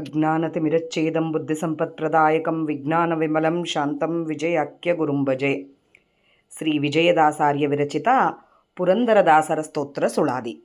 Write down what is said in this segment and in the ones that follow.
ಅಜ್ಞಾನತಿಮಿರಚ್ಛೇದಂ ಬುದ್ಧಿಸಂಪತ್ಪ್ರದಾಯಕಂ ವಿಜ್ಞಾನವಿಮಲಂ ಶಾಂತಂ ವಿಜಯಾಖ್ಯ ಗುರುಂ ಭಜೆ. ಶ್ರೀ ವಿಜಯದಾಸಾರ್ಯ ವಿರಚಿತ ಪುರಂದರದಾಸರ ಸ್ತೋತ್ರ ಸುಳಾದಿ.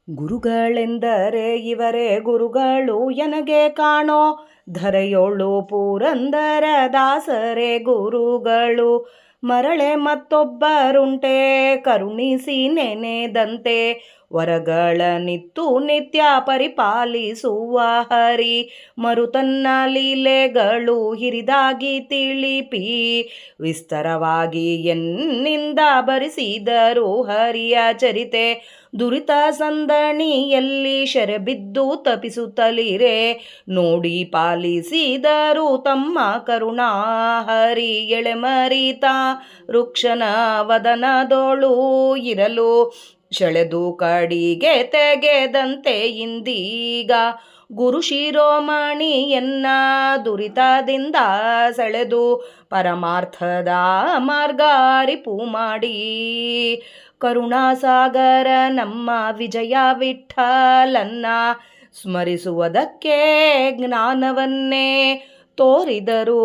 ಗುರುಗಳೆಂದರೆ ಇವರೇ ಗುರುಗಳು ಎನಗೆ ಕಾಣೋ, ಧರೆಯೋಳು ಪುರಂದರದಾಸರೇ ಗುರುಗಳು. ಮರಳೆ ಮತ್ತೊಬ್ಬರುಂಟೆ ಕರುಣಿಸಿ ನೆನೆದಂತೆ, ವರಗಳನಿತ್ತು ನಿತ್ಯ ಪರಿಪಾಲಿಸುವ ಹರಿ. ಮರುತನ್ನ ಲೀಲೆಗಳು ಹಿರಿದಾಗಿ ತಿಳಿಪಿ, ವಿಸ್ತಾರವಾಗಿ ಎನ್ನಿಂದ ಭರಿಸಿದರು ಹರಿಯ ಚರಿತೆ. ದುರಿತ ಸಂದಣಿಯಲ್ಲಿ ಶರಬಿದ್ದು ತಪಿಸುತ್ತಲಿರೆ, ನೋಡಿ ಪಾಲಿಸಿದರು ತಮ್ಮ ಕರುಣಾ ಹರಿ. ಎಳೆಮರಿತ ವೃಕ್ಷನ ವದನದೋಳು ಇರಲು, ಸೆಳೆದು ಕಡಿಗೆ ತೆಗೆದಂತೆ ಇಂದೀಗ. ಗುರು ಶಿರೋಮಣಿಯನ್ನ ದುರಿತದಿಂದ ಸೆಳೆದು, ಪರಮಾರ್ಥದ ಮಾರ್ಗ ಅರಿಪು ಮಾಡಿ. ಕರುಣಾಸಾಗರ ನಮ್ಮ ವಿಜಯ ವಿಠಲನ್ನ ಸ್ಮರಿಸುವುದಕ್ಕೆ ಜ್ಞಾನವನ್ನೇ ತೋರಿದರು.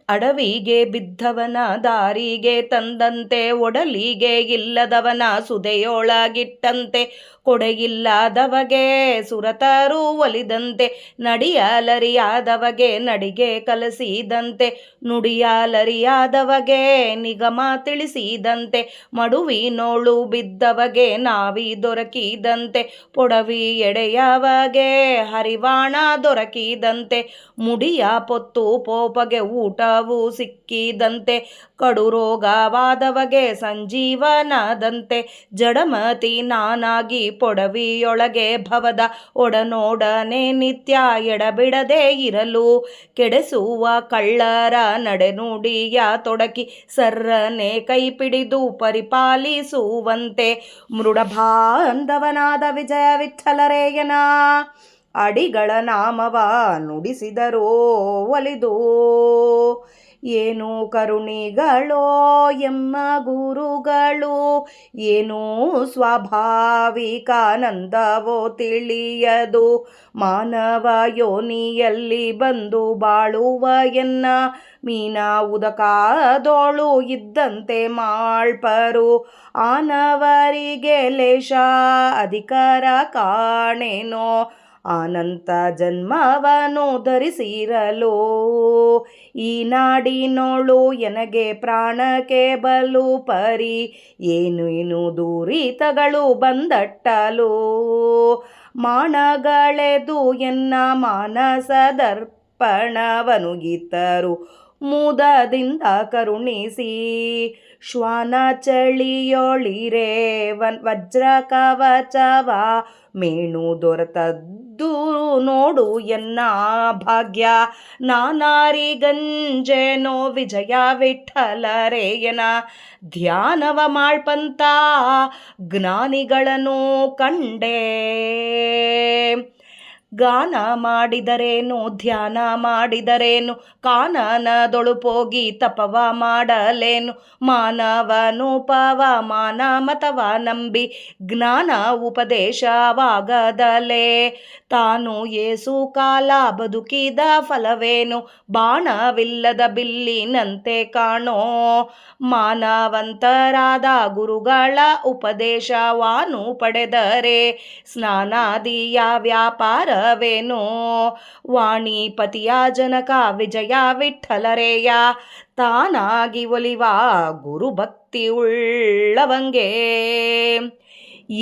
ಅಡವಿಗೆ ಬಿದ್ದವನ ದಾರಿಗೆ ತಂದಂತೆ, ಒಡಲಿಗೆ ಇಲ್ಲದವನ ಸುದೆಯೊಳಗಿಟ್ಟಂತೆ. ಕೊಡೆಯಿಲ್ಲದವಗೆ ಸುರತರು ಒಲಿದಂತೆ, ನಡಿಯಲರಿಯಾದವಗೆ ನಡಿಗೆ ಕಲಿಸಿದಂತೆ. ನುಡಿಯಲರಿಯಾದವಗೆ ನಿಗಮ ತಿಳಿಸಿದಂತೆ, ಮಡುವಿನೋಳು ಬಿದ್ದವಗೆ ನಾವಿ ದೊರಕಿದಂತೆ. ಪೊಡವಿ ಎಡೆಯವಗೆ ಹರಿವಾಣ ದೊರಕಿದಂತೆ, ಮುಡಿಯ ಪೊತ್ತು ಪೋಪಗೆ ಊಟವು ಸಿಕ್ಕಿದಂತೆ. ಕಡು ರೋಗವಾದವಗೆ ಸಂಜೀವನದಂತೆ, ಜಡಮತಿ ನಾನಾಗಿ ಪೊಡವಿಯೊಳಗೆ ಭವದ ಒಡನೊಡನೆ ನಿತ್ಯ ಎಡಬಿಡದೆ ಇರಲು. ಕೆಡಿಸುವ ಕಳ್ಳರ ನಡೆನುಡಿಯ ತೊಡಕಿ, ಸರ್ರನೆ ಕೈಪಿಡಿದು ಪರಿಪಾಲಿಸುವಂತೆ. ಮೃಡಬಾಂಧವನಾದ ವಿಜಯ ವಿಠಲರೇಯನ ಅಡಿಗಳ ನಾಮವ ನುಡಿಸಿದರೋ ಒಲಿದು. ಏನು ಕರುಣಿಗಳೋ ಎಮ್ಮ ಗುರುಗಳು, ಏನು ಸ್ವಾಭಾವಿಕಾನಂದವೋ ತಿಳಿಯದು. ಮಾನವ ಯೋನಿಯಲ್ಲಿ ಬಂದು ಬಾಳುವ ಎನ್ನ ಮೀನ ಉದಕದೋಳು ಇದ್ದಂತೆ ಮಾಳ್ಪರು. ಆನವರಿಗೆ ಲೇಷ ಅಧಿಕಾರ ಕಾಣೇನೋ, ಅನಂತ ಜನ್ಮವನು ಧರಿಸಿರಲು. ಈ ನಾಡಿನೋಳು ಎನಗೆ ಪ್ರಾಣಕ್ಕೆ ಬಲು ಪರಿ, ಏನು ದೂರಿತಗಳು ಬಂದಟ್ಟಲು. ಮಾನಗಳೆದು ಎನ್ನ ಮಾನಸದರ್ಪಣವನುಗಿತ್ತರು, ಮುದದಿಂದ ಕರುಣಿಸಿ. ಶ್ವಾನ ಚಳಿಯೊಳಿರೆ ವಜ್ರ ಕವಚವ ಮೇಣು ದೊರೆತದ್ದು ನೋಡು ಎನ್ನ ಭಾಗ್ಯ. ನಾನಾರಿಗಂಜೇನೋ ವಿಜಯ ವಿಠಲರೇಯನ ಧ್ಯಾನವ ಮಾಳ್ಪಂತ ಜ್ಞಾನಿಗಳನ್ನು ಕಂಡೆ. ಗಾನ ಮಾಡಿದರೇನು ಧ್ಯಾನ ಮಾಡಿದರೇನು, ಕಾನನದೊಳುಪೋಗಿ ತಪವ ಮಾಡಲೇನು. ಮಾನವನು ಪವಮಾನ ಮತವ ನಂಬಿ, ಜ್ಞಾನ ಉಪದೇಶವಾಗದಲೇ. ತಾನು ಏಸು ಕಾಲ ಬದುಕಿದ ಫಲವೇನು, ಬಾಣವಿಲ್ಲದ ಬಿಲ್ಲಿನಂತೆ ಕಾಣೋ. ಮಾನವಂತರಾದ ಗುರುಗಳ ಉಪದೇಶವಾನು ಪಡೆದರೆ, ಸ್ನಾನಾದಿಯ ವ್ಯಾಪಾರವೇನು. ವಾಣಿಪತಿಯ ಜನಕ ವಿಜಯ ವಿಠಲರೇಯ, ತಾನಾಗಿ ಒಲಿವ ಗುರುಭಕ್ತಿ ಉಳ್ಳವಂಗೆ.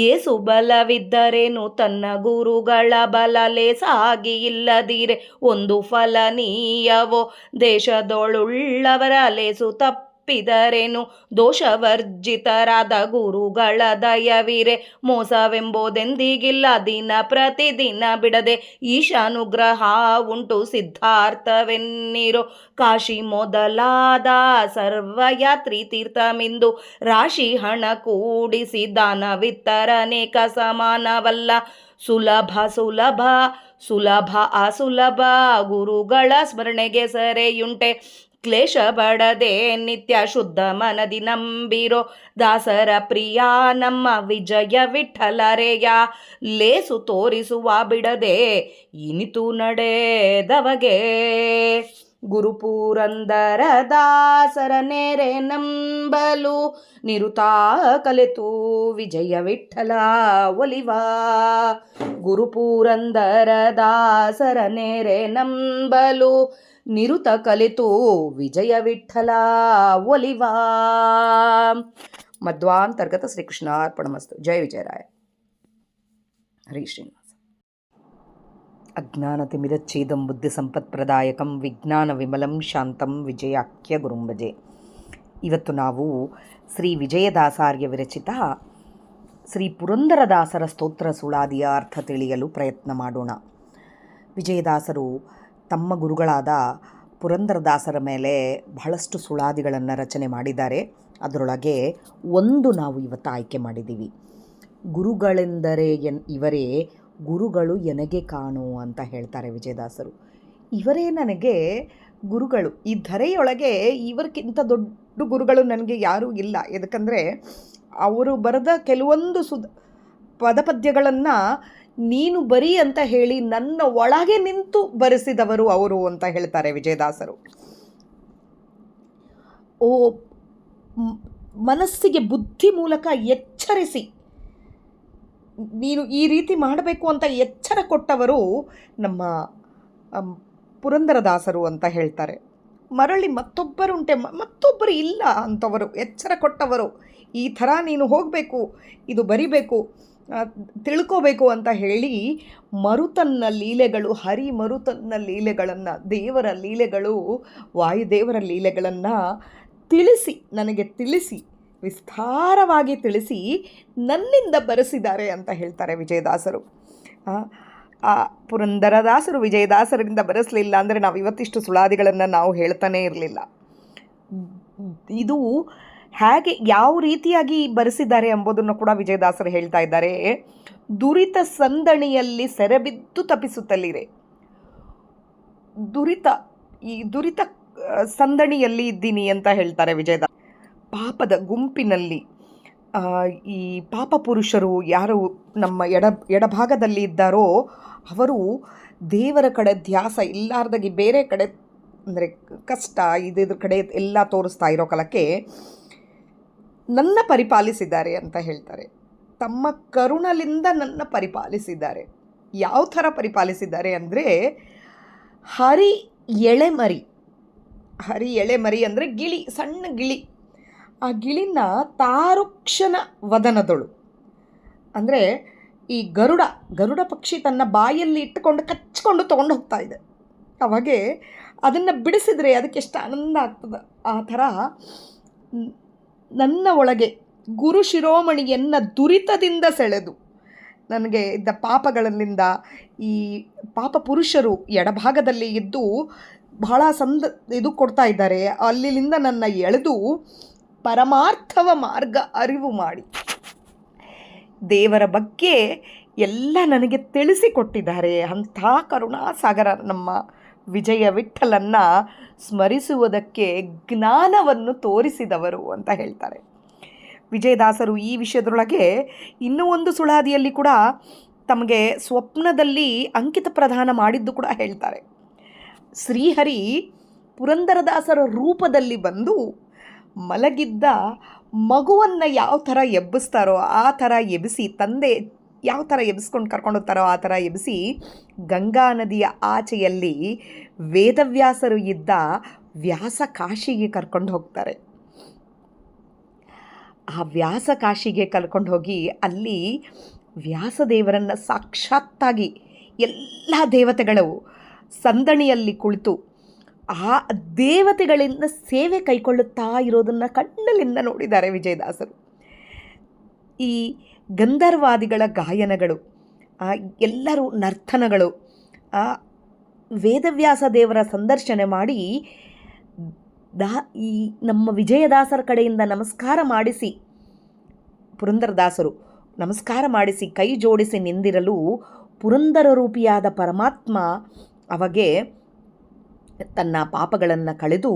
ಏಸು ಬಲವಿದ್ದರೇನು ತನ್ನ ಗುರುಗಳ ಬಲ ಲೇಸಾಗಿ ಇಲ್ಲದಿರೆ, ಒಂದು ಫಲನೀಯವೋ. ದೇಶದೊಳುಳ್ಳವರ ಲೇಸು ತಪ್ಪಿದರೇನು, ದೋಷವರ್ಜಿತರಾದ ಗುರುಗಳ ದಯವಿರೆ. ಮೋಸವೆಂಬುದೆಂದಿಗಿಲ್ಲ, ದಿನ ಪ್ರತಿದಿನ ಬಿಡದೆ ಈಶಾನುಗ್ರಹ ಉಂಟು ಸಿದ್ಧಾರ್ಥವೆನ್ನಿರೋ. ಕಾಶಿ ಮೊದಲಾದ ಸರ್ವಯಾತ್ರಿ ತೀರ್ಥಮಿಂದು, ರಾಶಿ ಹಣ ಕೂಡಿಸಿ ದಾನವಿತ್ತರನೇಕ ಸಮಾನವಲ್ಲ. ಸುಲಭ ಅಸುಲಭ ಗುರುಗಳ ಸ್ಮರಣೆಗೆ ಸರೆಯುಂಟೆ. ಕ್ಲೇಶ ಬಡದೆ ನಿತ್ಯ ಶುದ್ಧ ಮನದಿ ನಂಬಿರೋ ದಾಸರ ಪ್ರಿಯ ನಮ್ಮ ವಿಜಯ ವಿಠಲರೆಯ ಲೇಸು ತೋರಿಸುವ ಬಿಡದೆ ಇನಿತು ನಡೆದವಗೆ ಗುರುಪುರಂದರ ದಾಸರ ನೆರೆ ನಂಬಲು ನಿರುತಾ ಕಲೆತು ವಿಜಯ ವಿಠಲ ಒಲಿವ ಗುರುಪುರಂದರ ದಾಸರ ನೆರೆ ನಂಬಲು ನಿರುತ ಕಲಿತು ವಿಜಯ ವಿಠಲ ಒಲಿವ. ಮಧ್ವಾಂತರ್ಗತ ಶ್ರೀಕೃಷ್ಣಾರ್ಪಣಮಸ್ತು. ಜಯ ವಿಜಯರಾಯ. ಹರಿ ಶ್ರೀನಿವಾಸ. ಅಜ್ಞಾನತಿಮಿರಚ್ಛೇದಂ ಬುದ್ಧಿಸಂಪತ್ಪ್ರದಾಯಕಂ ವಿಜ್ಞಾನ ವಿಮಲಂ ಶಾಂತಂ ವಿಜಯಾಖ್ಯ ಗುರುಂಭಜೆ. ಇವತ್ತು ನಾವು ಶ್ರೀ ವಿಜಯದಾಸಾರ್ಯ ವಿರಚಿತ ಶ್ರೀ ಪುರಂದರದಾಸರ ಸ್ತೋತ್ರ ಸುಳಾದಿಯ ಅರ್ಥ ತಿಳಿಯಲು ಪ್ರಯತ್ನ ಮಾಡೋಣ. ವಿಜಯದಾಸರು ತಮ್ಮ ಗುರುಗಳಾದ ಪುರಂದರದಾಸರ ಮೇಲೆ ಬಹಳಷ್ಟು ಸುಳಾದಿಗಳನ್ನು ರಚನೆ ಮಾಡಿದ್ದಾರೆ. ಅದರೊಳಗೆ ಒಂದು ನಾವು ಇವತ್ತು ಆಯ್ಕೆ ಮಾಡಿದ್ದೀವಿ. ಗುರುಗಳೆಂದರೆ ಇವರೇ, ಗುರುಗಳು ಎನಗೆ ಕಾಣು ಅಂತ ಹೇಳ್ತಾರೆ ವಿಜಯದಾಸರು. ಇವರೇ ನನಗೆ ಗುರುಗಳು. ಈ ಧರೆಯೊಳಗೆ ಇವರಿಗಿಂತ ದೊಡ್ಡ ಗುರುಗಳು ನನಗೆ ಯಾರೂ ಇಲ್ಲ. ಯಾಕಂದರೆ ಅವರು ಬರೆದ ಕೆಲವೊಂದು ಪದಪದ್ಯಗಳನ್ನು ನೀನು ಬರಿ ಅಂತ ಹೇಳಿ ನನ್ನ ಒಳಗೆ ನಿಂತು ಬರೆಸಿದವರು ಅವರು ಅಂತ ಹೇಳ್ತಾರೆ ವಿಜಯದಾಸರು. ಮನಸ್ಸಿಗೆ ಬುದ್ಧಿ ಮೂಲಕ ಎಚ್ಚರಿಸಿ ನೀನು ಈ ರೀತಿ ಮಾಡಬೇಕು ಅಂತ ಎಚ್ಚರ ಕೊಟ್ಟವರು ನಮ್ಮ ಪುರಂದರದಾಸರು ಅಂತ ಹೇಳ್ತಾರೆ. ಮರಳಿ ಮತ್ತೊಬ್ಬರು ಇಲ್ಲ ಅಂಥವರು, ಎಚ್ಚರ ಕೊಟ್ಟವರು. ಈ ಥರ ನೀನು ಹೋಗಬೇಕು, ಇದು ಬರಿಬೇಕು, ತಿಳ್ಕೋಬೇಕು ಅಂತ ಹೇಳಿ ಮರುತನ್ನ ಲೀಲೆಗಳು, ಹರಿ ಮರುತನ್ನ ಲೀಲೆಗಳನ್ನು, ದೇವರ ಲೀಲೆಗಳು, ವಾಯುದೇವರ ಲೀಲೆಗಳನ್ನು ನನಗೆ ತಿಳಿಸಿ ವಿಸ್ತಾರವಾಗಿ ತಿಳಿಸಿ ನನ್ನಿಂದ ಬರೆಸಿದ್ದಾರೆ ಅಂತ ಹೇಳ್ತಾರೆ ವಿಜಯದಾಸರು. ಪುರಂದರದಾಸರು ವಿಜಯದಾಸರಿಂದ ಬರೆಸಲಿಲ್ಲ ಅಂದರೆ ನಾವು ಇವತ್ತಿಷ್ಟು ಸುಳಾದಿಗಳನ್ನು ನಾವು ಹೇಳ್ತಾನೇ ಇರಲಿಲ್ಲ. ಇದು ಹೇಗೆ ಯಾವ ರೀತಿಯಾಗಿ ಬರೆಸಿದ್ದಾರೆ ಎಂಬುದನ್ನು ಕೂಡ ವಿಜಯದಾಸರು ಹೇಳ್ತಾ ಇದ್ದಾರೆ. ದುರಿತ ಸಂದಣಿಯಲ್ಲಿ ಸೆರೆಬಿದ್ದು ತಪ್ಪಿಸುತ್ತಲಿರೆ. ದುರಿತ ಸಂದಣಿಯಲ್ಲಿ ಇದ್ದೀನಿ ಅಂತ ಹೇಳ್ತಾರೆ ವಿಜಯದಾಸ. ಪಾಪದ ಗುಂಪಿನಲ್ಲಿ ಈ ಪಾಪ ಪುರುಷರು ಯಾರು ನಮ್ಮ ಎಡಭಾಗದಲ್ಲಿ ಇದ್ದಾರೋ ಅವರು ದೇವರ ಕಡೆ ಧ್ಯಾಸ ಇಲ್ಲಾರ್ದಾಗಿ ಬೇರೆ ಕಡೆ ಅಂದರೆ ಕಷ್ಟ ಇದ್ರ ಕಡೆ ಎಲ್ಲ ತೋರಿಸ್ತಾ ಇರೋ ಕಾಲಕ್ಕೆ ನನ್ನ ಪರಿಪಾಲಿಸಿದ್ದಾರೆ ಅಂತ ಹೇಳ್ತಾರೆ. ತಮ್ಮ ಕರುಣಲಿಂದ ನನ್ನ ಪರಿಪಾಲಿಸಿದ್ದಾರೆ. ಯಾವ ಥರ ಪರಿಪಾಲಿಸಿದ್ದಾರೆ ಅಂದರೆ ಹರಿ ಎಳೆಮರಿ ಅಂದರೆ ಗಿಳಿ, ಸಣ್ಣ ಗಿಳಿ. ಆ ಗಿಳಿನ ತಾರುಕ್ಷಣ ವದನದಳು ಅಂದರೆ ಈ ಗರುಡ ಪಕ್ಷಿ ತನ್ನ ಬಾಯಲ್ಲಿ ಇಟ್ಟುಕೊಂಡು ಕಚ್ಕೊಂಡು ತೊಗೊಂಡು ಹೋಗ್ತಾ ಇದೆ. ಅವಾಗೆ ಅದನ್ನು ಬಿಡಿಸಿದರೆ ಅದಕ್ಕೆ ಎಷ್ಟು ಆನಂದ ಆಗ್ತದೆ. ಆ ಥರ ನನ್ನ ಒಳಗೆ ಗುರು ಶಿರೋಮಣಿಯನ್ನು ದುರಿತದಿಂದ ಸೆಳೆದು ನನಗೆ ಇದ್ದ ಪಾಪಗಳಲ್ಲಿಂದ ಈ ಪಾಪ ಪುರುಷರು ಎಡಭಾಗದಲ್ಲಿ ಇದ್ದು ಬಹಳ ಇದು ಕೊಡ್ತಾ ಇದ್ದಾರೆ. ಅಲ್ಲಿಂದ ನನ್ನ ಎಳೆದು ಪರಮಾರ್ಥವ ಮಾರ್ಗ ಅರಿವು ಮಾಡಿ ದೇವರ ಬಗ್ಗೆ ಎಲ್ಲ ನನಗೆ ತಿಳಿಸಿಕೊಟ್ಟಿದ್ದಾರೆ. ಅಂಥ ಕರುಣಾಸಾಗರ ನಮ್ಮ ವಿಜಯ ವಿಠಲನ್ನು ಸ್ಮರಿಸುವುದಕ್ಕೆ ಜ್ಞಾನವನ್ನು ತೋರಿಸಿದವರು ಅಂತ ಹೇಳ್ತಾರೆ ವಿಜಯದಾಸರು. ಈ ವಿಷಯದೊಳಗೆ ಇನ್ನೂ ಒಂದು ಸುಳಾದಿಯಲ್ಲಿ ಕೂಡ ತಮಗೆ ಸ್ವಪ್ನದಲ್ಲಿ ಅಂಕಿತ ಪ್ರದಾನ ಮಾಡಿದ್ದು ಕೂಡ ಹೇಳ್ತಾರೆ. ಶ್ರೀಹರಿ ಪುರಂದರದಾಸರ ರೂಪದಲ್ಲಿ ಬಂದು ಮಲಗಿದ್ದ ಮಗುವನ್ನು ಯಾವ ಥರ ಎಬ್ಬಿಸ್ತಾರೋ ಆ ಥರ ಎಬ್ಬಿಸಿ, ತಂದೆ ಯಾವ ಥರ ಎಬ್ಬಿಸ್ಕೊಂಡು ಕರ್ಕೊಂಡು ಹೋಗ್ತಾರೋ ಆ ಥರ ಎಬ್ಬಿಸಿ ಗಂಗಾ ನದಿಯ ಆಚೆಯಲ್ಲಿ ವೇದವ್ಯಾಸರು ಇದ್ದ ವ್ಯಾಸ ಕಾಶಿಗೆ ಕರ್ಕೊಂಡು ಹೋಗ್ತಾರೆ. ಆ ವ್ಯಾಸ ಕಾಶಿಗೆ ಕರ್ಕೊಂಡು ಹೋಗಿ ಅಲ್ಲಿ ವ್ಯಾಸದೇವರನ್ನು ಸಾಕ್ಷಾತ್ತಾಗಿ ಎಲ್ಲ ದೇವತೆಗಳು ಸಂದಣಿಯಲ್ಲಿ ಕುಳಿತು ಆ ದೇವತೆಗಳಿಂದ ಸೇವೆ ಕೈಕೊಳ್ಳುತ್ತಾ ಇರೋದನ್ನು ಕಣ್ಣಲ್ಲಿಂದ ನೋಡಿದ್ದಾರೆ ವಿಜಯದಾಸರು. ಈ ಗಂಧರ್ವಾದಿಗಳ ಗಾಯನಗಳು, ಎಲ್ಲರೂ ನರ್ತನಗಳು, ವೇದವ್ಯಾಸ ದೇವರ ಸಂದರ್ಶನ ಮಾಡಿ ಈ ನಮ್ಮ ವಿಜಯದಾಸರ ಕಡೆಯಿಂದ ನಮಸ್ಕಾರ ಮಾಡಿಸಿ, ಪುರಂದರದಾಸರು ನಮಸ್ಕಾರ ಮಾಡಿಸಿ ಕೈ ಜೋಡಿಸಿ ನಿಂದಿರಲು ಪುರಂದರ ರೂಪಿಯಾದ ಪರಮಾತ್ಮ ಅವಾಗೆ ತನ್ನ ಪಾಪಗಳನ್ನು ಕಳೆದು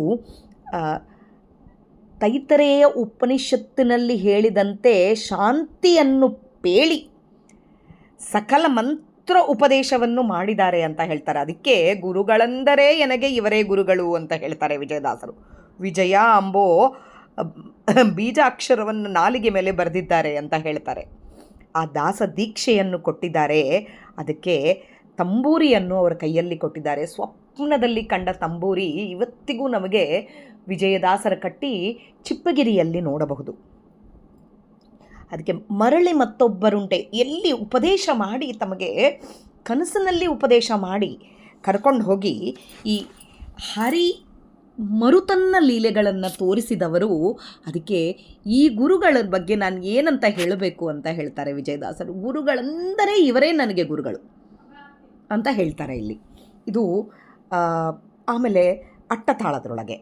ತೈತರೇಯ ಉಪನಿಷತ್ತಿನಲ್ಲಿ ಹೇಳಿದಂತೆ ಶಾಂತಿಯನ್ನು ಪೇಳಿ ಸಕಲ ಮಂತ್ರ ಉಪದೇಶವನ್ನು ಮಾಡಿದ್ದಾರೆ ಅಂತ ಹೇಳ್ತಾರೆ. ಅದಕ್ಕೆ ಗುರುಗಳೆಂದರೆ ನನಗೆ ಇವರೇ ಗುರುಗಳು ಅಂತ ಹೇಳ್ತಾರೆ ವಿಜಯದಾಸರು. ವಿಜಯ ಅಂಬೋ ಬೀಜಾಕ್ಷರವನ್ನು ನಾಲಿಗೆ ಮೇಲೆ ಬರೆದಿದ್ದಾರೆ ಅಂತ ಹೇಳ್ತಾರೆ. ಆ ದಾಸ ದೀಕ್ಷೆಯನ್ನು ಕೊಟ್ಟಿದ್ದಾರೆ. ಅದಕ್ಕೆ ತಂಬೂರಿಯನ್ನು ಅವರ ಕೈಯಲ್ಲಿ ಕೊಟ್ಟಿದ್ದಾರೆ. ಸ್ವಪ್ನದಲ್ಲಿ ಕಂಡ ತಂಬೂರಿ ಇವತ್ತಿಗೂ ನಮಗೆ ವಿಜಯದಾಸರ ಕಟ್ಟಿ ಚಿಪ್ಪಗಿರಿಯಲ್ಲಿ ನೋಡಬಹುದು. ಅದಕ್ಕೆ ಮರಳಿ ಮತ್ತೊಬ್ಬರುಂಟೆ ಎಲ್ಲಿ ಉಪದೇಶ ಮಾಡಿ, ತಮಗೆ ಕನಸಿನಲ್ಲಿ ಉಪದೇಶ ಮಾಡಿ ಕರ್ಕೊಂಡು ಹೋಗಿ ಈ ಹರಿ ಮರುತನ್ನ ಲೀಲೆಗಳನ್ನು ತೋರಿಸಿದವರು. ಅದಕ್ಕೆ ಈ ಗುರುಗಳ ಬಗ್ಗೆ ನಾನು ಏನಂತ ಹೇಳಬೇಕು ಅಂತ ಹೇಳ್ತಾರೆ ವಿಜಯದಾಸರು. ಗುರುಗಳೆಂದರೆ ಇವರೇ ನನಗೆ ಗುರುಗಳು ಅಂತ ಹೇಳ್ತಾರೆ ಇಲ್ಲಿ. ಇದು ಆಮೇಲೆ ಅಟ್ಟತಾಳದೊಳಗೆ